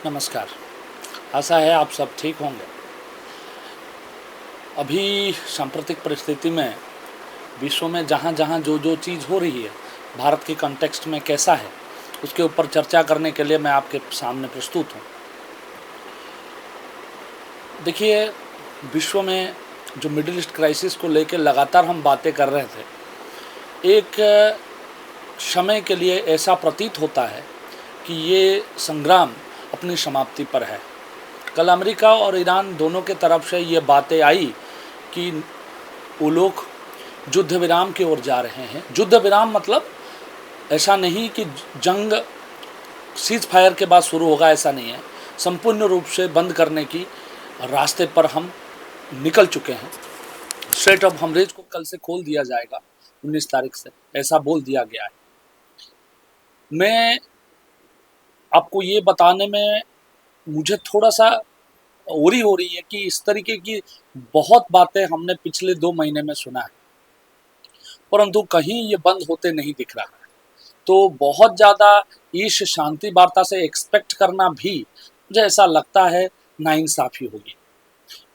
नमस्कार। आशा है आप सब ठीक होंगे। अभी सांप्रतिक परिस्थिति में विश्व में जहाँ-जहाँ जो चीज़ हो रही है, भारत के कॉन्टेक्स्ट में कैसा है, उसके ऊपर चर्चा करने के लिए मैं आपके सामने प्रस्तुत हूँ। देखिए, विश्व में जो मिडिल ईस्ट क्राइसिस को लेके लगातार हम बातें कर रहे थे, एक समय के लिए ऐसा प्रतीत होता है कि ये संग्राम अपनी समाप्ति पर है। कल अमेरिका और ईरान दोनों के तरफ से ये बातें आई कि वो लोग युद्ध विराम की ओर जा रहे हैं। युद्ध विराम मतलब ऐसा नहीं कि जंग सीज फायर के बाद शुरू होगा, ऐसा नहीं है। संपूर्ण रूप से बंद करने की रास्ते पर हम निकल चुके हैं। स्ट्रेट ऑफ हॉर्मुज़ को कल से खोल दिया जाएगा 19 तारीख से, ऐसा बोल दिया गया है। मैं आपको ये बताने में मुझे थोड़ा सा ओरी हो रही है कि इस तरीके की बहुत बातें हमने पिछले 2 महीने में सुना है, परंतु कहीं ये बंद होते नहीं दिख रहा है। तो बहुत ज़्यादा इस शांति वार्ता से एक्सपेक्ट करना भी मुझे ऐसा लगता है नाइंसाफ़ी होगी।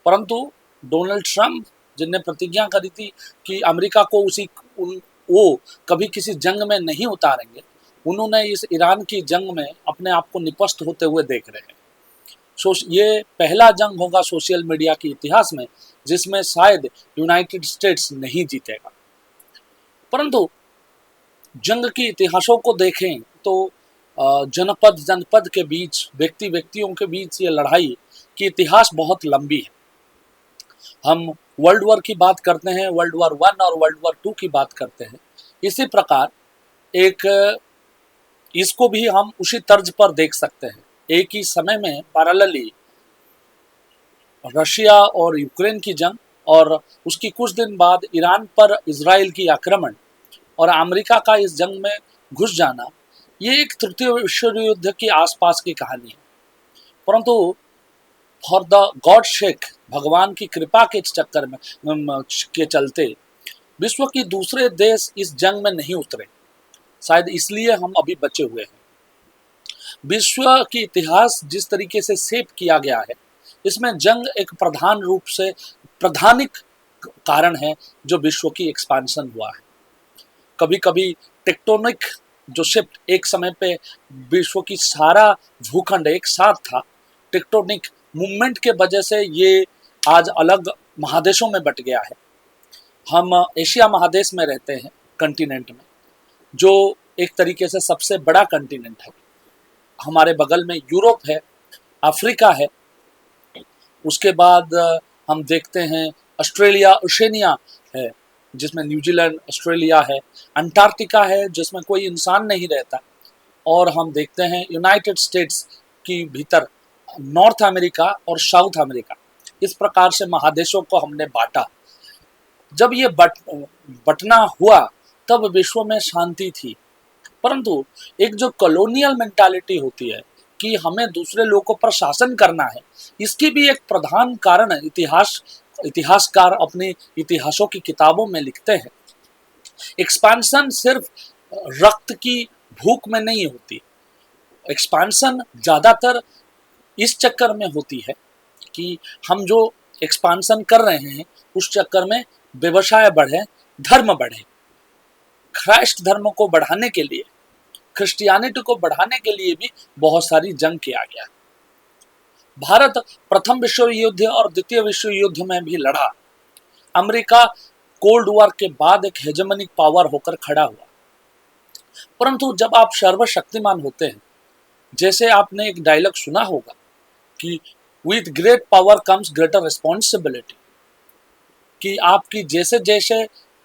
परंतु डोनाल्ड ट्रंप जिनने प्रतिज्ञा करी थी कि अमेरिका को वो कभी किसी जंग में नहीं उतारेंगे, उन्होंने इस ईरान की जंग में अपने आप को निपस्त होते हुए देख रहे हैं। ये पहला जंग होगा सोशल मीडिया के इतिहास में जिसमें शायद यूनाइटेड स्टेट्स नहीं जीतेगा। परंतु जंग के इतिहासों को देखें तो जनपद जनपद के बीच, व्यक्ति व्यक्तियों के बीच ये लड़ाई की इतिहास बहुत लंबी है। हम वर्ल्ड वॉर की बात करते हैं, वर्ल्ड वॉर 1 और वर्ल्ड वॉर 2 की बात करते हैं। इसी प्रकार एक इसको भी हम उसी तर्ज पर देख सकते हैं। एक ही समय में पैरेलली रशिया और यूक्रेन की जंग और उसकी कुछ दिन बाद ईरान पर इजराइल की आक्रमण और अमेरिका का इस जंग में घुस जाना, ये एक तृतीय विश्व युद्ध के आसपास की कहानी है। परंतु फॉर द गॉड शेक, भगवान की कृपा के चक्कर में के चलते विश्व की दूसरे देश इस जंग में नहीं उतरे। शायद इसलिए हम अभी बचे हुए हैं। विश्व की इतिहास जिस तरीके से शेप किया गया है, इसमें जंग एक प्रधान रूप से प्रधानिक कारण है जो विश्व की एक्सपांशन हुआ है। कभी कभी टेक्टोनिक जो शिफ्ट एक समय पे विश्व की सारा भूखंड एक साथ था, टेक्टोनिक मूवमेंट के वजह से ये आज अलग महादेशों में बट गया है। हम एशिया महादेश में रहते हैं, कंटिनेंट में, जो एक तरीके से सबसे बड़ा कंटिनेंट है। हमारे बगल में यूरोप है, अफ्रीका है, उसके बाद हम देखते हैं ऑस्ट्रेलिया, ओशनिया है जिसमें न्यूजीलैंड, ऑस्ट्रेलिया है, अंटार्कटिका है जिसमें कोई इंसान नहीं रहता, और हम देखते हैं यूनाइटेड स्टेट्स की भीतर नॉर्थ अमेरिका और साउथ अमेरिका। इस प्रकार से महादेशों को हमने बांटा। जब ये बटना हुआ तब विश्व में शांति थी, परंतु एक जो कॉलोनियल मेंटालिटी होती है कि हमें दूसरे लोगों पर शासन करना है, इसकी भी एक प्रधान कारण है। इतिहासकार अपने इतिहासों की किताबों में लिखते हैं, एक्सपांसन सिर्फ रक्त की भूख में नहीं होती। एक्सपांसन ज़्यादातर इस चक्कर में होती है कि हम जो एक्सपांसन कर रहे हैं उस चक्कर में व्यवसाय बढ़े, धर्म बढ़े। क्राइस्ट धर्म को बढ़ाने के लिए, क्रिश्चियनिटी को बढ़ाने के लिए भी बहुत सारी जंग किया गया। भारत प्रथम विश्व युद्ध और द्वितीय विश्व युद्ध में भी लड़ा। अमेरिका कोल्ड वॉर के बाद एक हेजेमनिक पावर होकर खड़ा हुआ। परंतु जब आप सर्वशक्तिमान होते हैं, जैसे आपने एक डायलॉग सुना होगा कि with great power comes greater responsibility, कि आपकी जैसे जैसे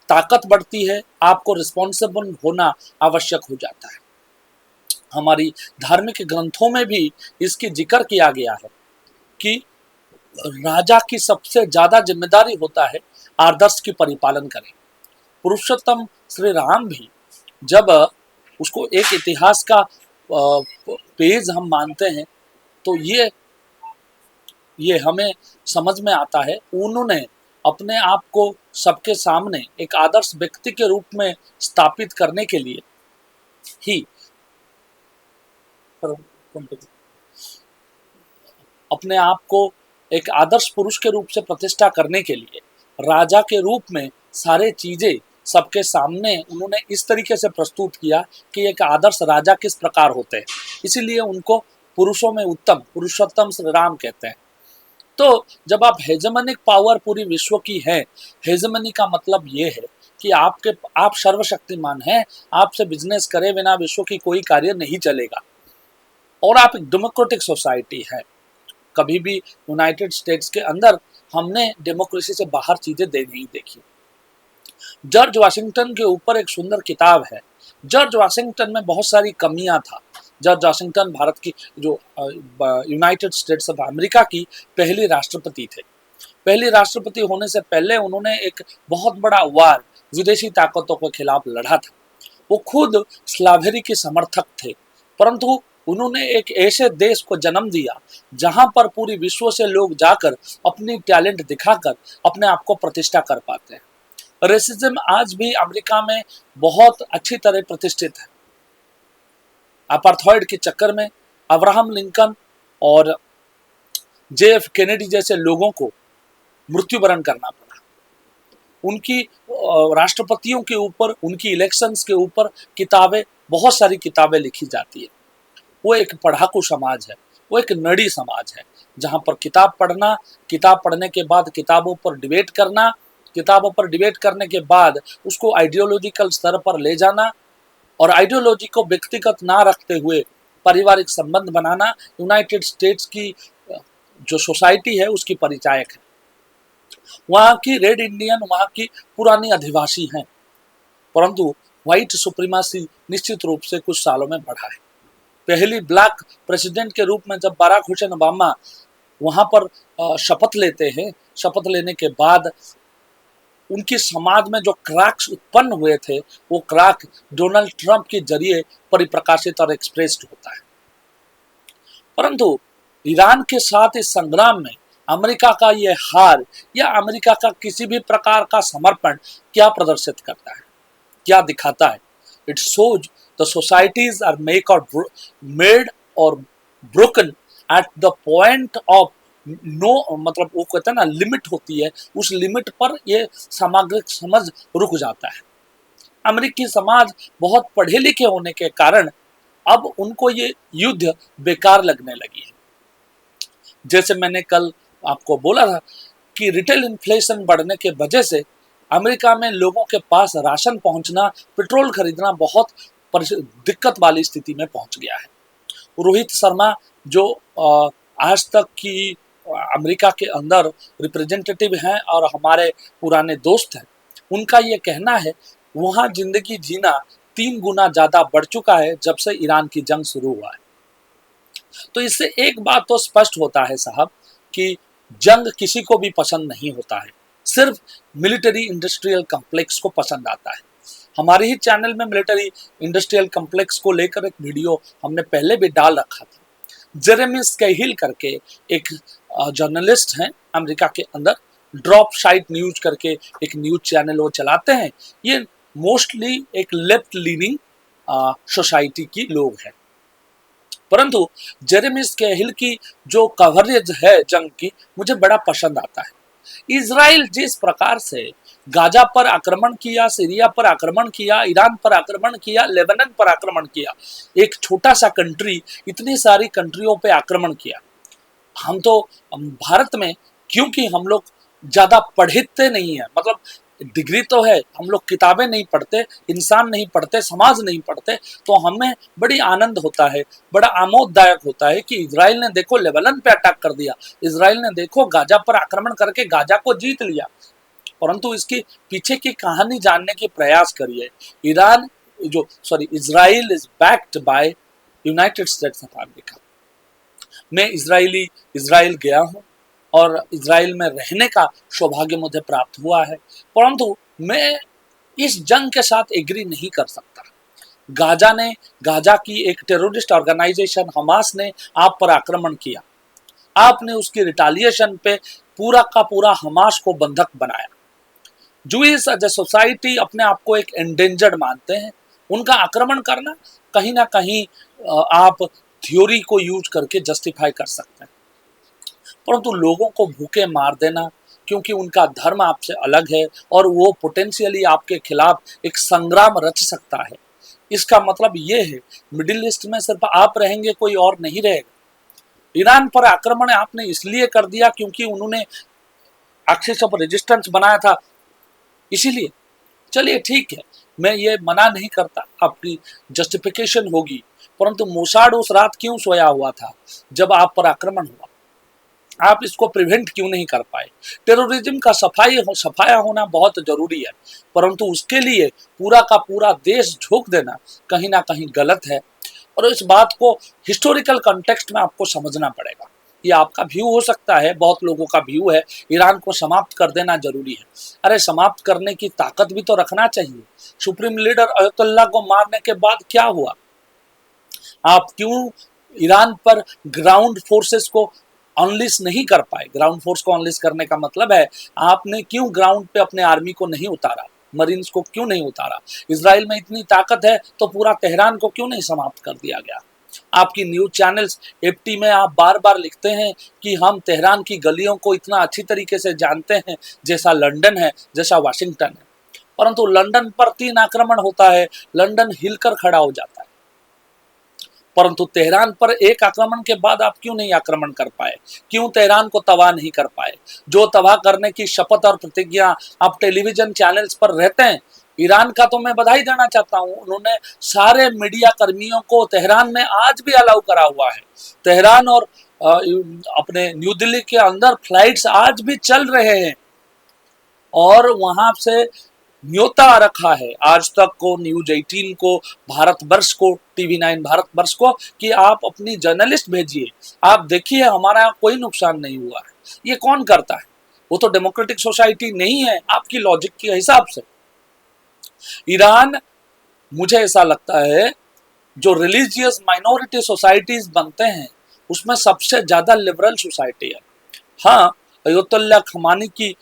ताकत बढ़ती है आपको रिस्पॉन्सिबल होना आवश्यक हो जाता है। हमारी धार्मिक ग्रंथों में भी इसकी जिक्र किया गया है कि राजा की सबसे ज्यादा जिम्मेदारी होता है आदर्श की परिपालन करें। पुरुषोत्तम श्री राम भी जब उसको एक इतिहास का पेज हम मानते हैं तो ये हमें समझ में आता है, उन्होंने अपने आप को सबके सामने एक आदर्श व्यक्ति के रूप में स्थापित करने के लिए ही अपने आप को एक आदर्श पुरुष के रूप से प्रतिष्ठा करने के लिए राजा के रूप में सारे चीजें सबके सामने उन्होंने इस तरीके से प्रस्तुत किया कि एक आदर्श राजा किस प्रकार होते हैं। इसीलिए उनको पुरुषों में उत्तम पुरुषोत्तम श्री राम कहते हैं। तो जब आप हेजेमनिक पावर पूरी विश्व की है, हेजेमनी का मतलब ये है कि आप सर्वशक्तिमान हैं, आपसे बिजनेस करे बिना विश्व की कोई कार्य नहीं चलेगा, और आप एक डेमोक्रेटिक सोसाइटी है। कभी भी यूनाइटेड स्टेट्स के अंदर हमने डेमोक्रेसी से बाहर चीजें नहीं देखी। जॉर्ज वाशिंगटन के ऊपर एक सुंदर किताब है। जॉर्ज वाशिंगटन में बहुत सारी कमियां था। जॉर्ज वाशिंगटन भारत की जो यूनाइटेड स्टेट्स ऑफ अमेरिका की पहली राष्ट्रपति थे। पहली राष्ट्रपति होने से पहले उन्होंने एक बहुत बड़ा वार विदेशी ताकतों के खिलाफ लड़ा था। वो खुद स्लावेरी के समर्थक थे, परंतु उन्होंने एक ऐसे देश को जन्म दिया जहां पर पूरी विश्व से लोग जाकर अपनी टैलेंट दिखाकर अपने आप को प्रतिष्ठा कर पाते हैं। रेसिज्म आज भी अमेरिका में बहुत अच्छी तरह प्रतिष्ठित है। अपार्थाइड के चक्कर में अब्राहम लिंकन और JF केनेडी जैसे लोगों को मृत्युवरण करना पड़ा। उनकी राष्ट्रपतियों के ऊपर, उनकी इलेक्शंस के ऊपर किताबें, बहुत सारी किताबें लिखी जाती है। वो एक पढ़ाकू समाज है, वो एक नड़ी समाज है, जहाँ पर किताब पढ़ना, किताब पढ़ने के बाद किताबों पर डिबेट करना, किताबों पर डिबेट करने के बाद उसको आइडियोलॉजिकल स्तर पर ले जाना और आइडियोलॉजी को व्यक्तिगत ना रखते हुए पारिवारिक संबंध बनाना यूनाइटेड स्टेट्स की जो सोसाइटी है उसकी परिचायक है। वहाँ की रेड इंडियन वहाँ की पुरानी अधिवासी हैं, परंतु व्हाइट सुप्रीमासी निश्चित रूप से कुछ सालों में बढ़ा है। पहली ब्लैक प्रेसिडेंट के रूप में जब बराक हुसैन ओबामा वहाँ पर शपथ लेते हैं, शपथ लेने के बाद उनकी समाज में जो क्रैक्स उत्पन्न हुए थे, वो क्रैक डोनाल्ड ट्रंप के जरिए परिप्रकाशित और एक्सप्रेस्ड होता है। परंतु ईरान के साथ इस संग्राम में अमेरिका का ये हार या अमेरिका का किसी भी प्रकार का समर्पण क्या प्रदर्शित करता है, क्या दिखाता है? It shows the societies are made और broken at the point of no, मतलब वो कहते हैं ना लिमिट होती है, उस लिमिट पर ये सामग्रिक समझ रुक जाता है। अमेरिकी समाज बहुत पढ़े लिखे होने के कारण अब उनको ये युद्ध बेकार लगने लगी है। जैसे मैंने कल आपको बोला था कि रिटेल इन्फ्लेशन बढ़ने के वजह से अमेरिका में लोगों के पास राशन पहुंचना, पेट्रोल खरीदना बहुत दिक्कत वाली स्थिति में पहुंच गया है। रोहित शर्मा जो आज तक की अमेरिका के अंदर रिप्रेजेंटेटिव हैं और हमारे पुराने दोस्त हैं, उनका ये कहना है वहाँ जिंदगी जीना 3 गुना ज़्यादा बढ़ चुका है जब से ईरान की जंग शुरू हुआ है। तो इससे एक बात तो स्पष्ट होता है साहब कि जंग किसी को भी पसंद नहीं होता है, सिर्फ मिलिट्री इंडस्ट्रियल कॉम्प्लेक्स को पसंद आता है। हमारे ही चैनल में मिलिट्री इंडस्ट्रियल कॉम्प्लेक्स को लेकर एक वीडियो हमने पहले भी डाल रखा था। जेरेमी स्कैहिल करके एक जर्नलिस्ट हैं अमेरिका के अंदर, ड्रॉप साइट न्यूज करके एक न्यूज चैनल वो चलाते हैं। ये मोस्टली एक लेफ्ट लीनिंग सोसाइटी की लोग हैं, परंतु जेरेमी स्कैहिल की जो कवरेज है जंग की मुझे बड़ा पसंद आता है। इजराइल जिस प्रकार से गाजा पर आक्रमण किया, सीरिया पर आक्रमण किया, ईरान पर आक्रमण किया, लेबनान पर आक्रमण किया, एक छोटा सा कंट्री इतनी सारी कंट्रियों पे आक्रमण किया। हम तो भारत में, क्योंकि हम लोग ज्यादा पढ़ते नहीं है, मतलब डिग्री तो है, हम लोग किताबें नहीं पढ़ते, इंसान नहीं पढ़ते, समाज नहीं पढ़ते, तो हमें बड़ी आनंद होता है, बड़ा आमोददायक होता है कि इजराइल ने देखो लेबनान पे अटैक कर दिया, इजराइल ने देखो गाजा पर आक्रमण करके गाजा को जीत लिया। परंतु इसकी पीछे की कहानी जानने की प्रयास करिए। Israel is backed by United states of America. मैं इजराइल गया हूँ और इजराइल में रहने का सौभाग्य मुझे प्राप्त हुआ है, परंतु मैं इस जंग के साथ एग्री नहीं कर सकता। गाजा की एक टेररिस्ट ऑर्गेनाइजेशन हमास ने आप पर आक्रमण किया, आपने उसकी रिटालिएशन पे पूरा का पूरा हमास को बंधक बनाया। जूइश एज ए सोसाइटी अपने आप को एक एंडेंजर्ड मानते हैं, उनका आक्रमण करना कहीं ना कहीं आप थ्योरी को यूज करके जस्टिफाई कर सकते हैं। परंतु लोगों को भूखे मार देना क्योंकि उनका धर्म आपसे अलग है और वो पोटेंशियली आपके खिलाफ एक संग्राम रच सकता है, इसका मतलब ये है मिडिल ईस्ट में सिर्फ आप रहेंगे, कोई और नहीं रहेगा। ईरान पर आक्रमण आपने इसलिए कर दिया क्योंकि उन्होंने एक्सिस ऑफ रेजिस्टेंस बनाया था, इसीलिए। चलिए ठीक है, मैं ये मना नहीं करता, आपकी जस्टिफिकेशन होगी, परंतु मोसाड उस रात क्यों सोया हुआ था जब आप पर आक्रमण हुआ? आप इसको प्रिवेंट क्यों नहीं कर पाए? टेररिज्म का सफाया होना बहुत जरूरी है, परंतु उसके लिए पूरा का पूरा देश झोंक देना कहीं ना कहीं गलत है, और इस बात को हिस्टोरिकल कॉन्टेक्स्ट में आपको समझना पड़ेगा। ये आपका व्यू हो सकता है, बहुत लोगों का व्यू है ईरान को समाप्त कर देना जरूरी है। अरे समाप्त करने की ताकत भी तो रखना चाहिए। सुप्रीम लीडर अयतुल्ला को मारने के बाद क्या हुआ? आप क्यों ईरान पर ग्राउंड फोर्सेस को अनलिस्ट नहीं कर पाए? ग्राउंड फोर्स को अनलिस्ट करने का मतलब है आपने क्यों ग्राउंड पे अपने आर्मी को नहीं उतारा, मरीन्स को क्यों नहीं उतारा? इजराइल में इतनी ताकत है तो पूरा तेहरान को क्यों नहीं समाप्त कर दिया गया? आपकी न्यूज चैनल्स एफटी में आप बार बार लिखते हैं कि हम तेहरान की गलियों को इतना अच्छी तरीके से जानते हैं, जैसा लंदन है, जैसा वाशिंगटन है, परंतु लंदन पर 3 आक्रमण होता है, लंदन हिलकर खड़ा हो जाता है, परंतु तेहरान पर एक आक्रमण के बाद आप क्यों नहीं आक्रमण कर पाए? क्यों तेहरान को तबाह नहीं कर पाए? जो तबाह करने की शपथ और प्रतिज्ञा आप टेलीविजन चैनल्स पर रहते हैं, ईरान का तो मैं बधाई देना चाहता हूं, उन्होंने सारे मीडिया कर्मियों को तेहरान में आज भी अलाउ करा हुआ है। तेहरान और अपने न्यू दिल्ली के अंदर फ्लाइट्स आज भी चल रहे हैं, और वहां से न्योता रखा है आज तक को, न्यूज 18 को, भारतवर्ष को, TV9 भारतवर्ष को, कि आप अपनी जर्नलिस्ट भेजिए, आप देखिए हमारा यहाँ कोई नुकसान नहीं हुआ है। ये कौन करता है? वो तो डेमोक्रेटिक सोसाइटी नहीं है आपकी लॉजिक के हिसाब से। ईरान, मुझे ऐसा लगता है, जो रिलीजियस माइनॉरिटी सोसाइटीज बनते हैं उसमें सबसे ज्यादा लिबरल सोसाइटी है। हाँ, अयतुल्ला खमानी की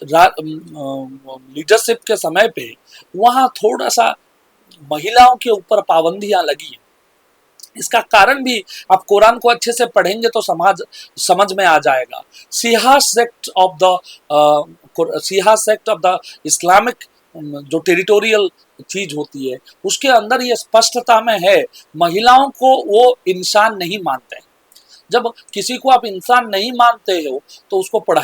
लीडरशिप के समय पे वहां थोड़ा सा महिलाओं के ऊपर पाबंदियां लगी। इसका कारण भी आप कुरान को अच्छे से पढ़ेंगे तो समझ में आ जाएगा। सिहा सेक्ट ऑफ द इस्लामिक जो टेरिटोरियल चीज होती है, उसके अंदर ये स्पष्टता में है, महिलाओं को वो इंसान नहीं मानते। जब किसी को आप इंसान नहीं मानते हो तो उसको पढ़ाई